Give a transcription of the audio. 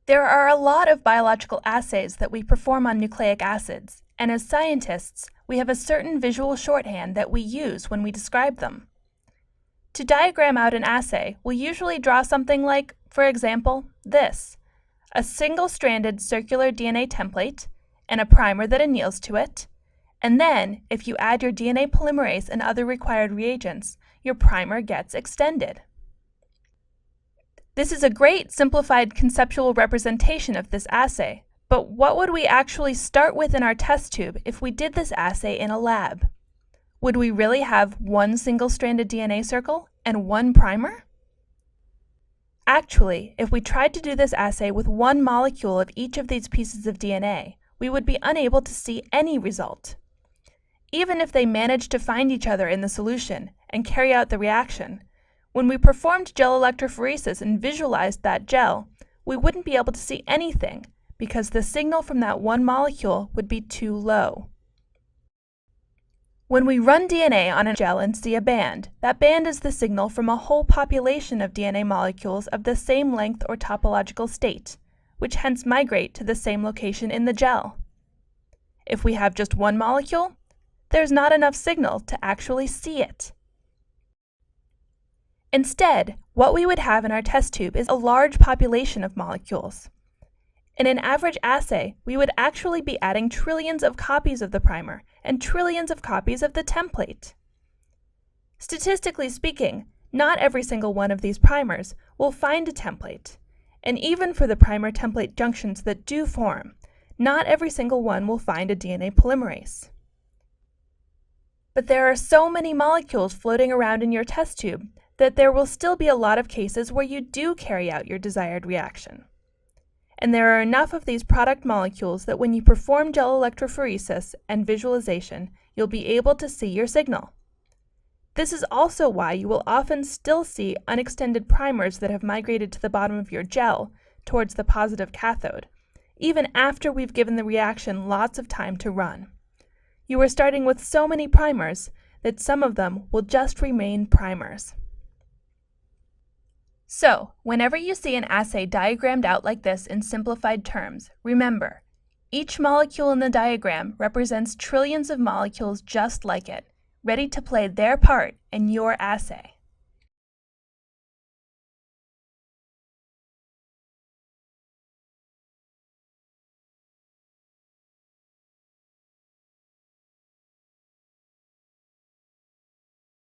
There are a lot of biological assays that we perform on nucleic acids, and as scientists, we have a certain visual shorthand that we use when we describe them. To diagram out an assay, we'll usually draw something like, for example, this: a single-stranded circular DNA template and a primer that anneals to it, and then, if you add your DNA polymerase and other required reagents, your primer gets extended. This is a great simplified conceptual representation of this assay, but what would we actually start with in our test tube if we did this assay in a lab? Would we really have one single-stranded DNA circle and one primer? Actually, if we tried to do this assay with one molecule of each of these pieces of DNA, we would be unable to see any result. Even if they managed to find each other in the solution and carry out the reaction, when we performed gel electrophoresis and visualized that gel, we wouldn't be able to see anything because the signal from that one molecule would be too low. When we run DNA on a gel and see a band, that band is the signal from a whole population of DNA molecules of the same length or topological state, which hence migrate to the same location in the gel. If we have just one molecule, there's not enough signal to actually see it. Instead, what we would have in our test tube is a large population of molecules. In an average assay, we would actually be adding trillions of copies of the primer and trillions of copies of the template. Statistically speaking, not every single one of these primers will find a template, and even for the primer-template junctions that do form, not every single one will find a DNA polymerase. But there are so many molecules floating around in your test tube that there will still be a lot of cases where you do carry out your desired reaction. And there are enough of these product molecules that when you perform gel electrophoresis and visualization, you'll be able to see your signal. This is also why you will often still see unextended primers that have migrated to the bottom of your gel towards the positive cathode, even after we've given the reaction lots of time to run. You are starting with so many primers that some of them will just remain primers. So, whenever you see an assay diagrammed out like this in simplified terms, remember, each molecule in the diagram represents trillions of molecules just like it, ready to play their part in your assay.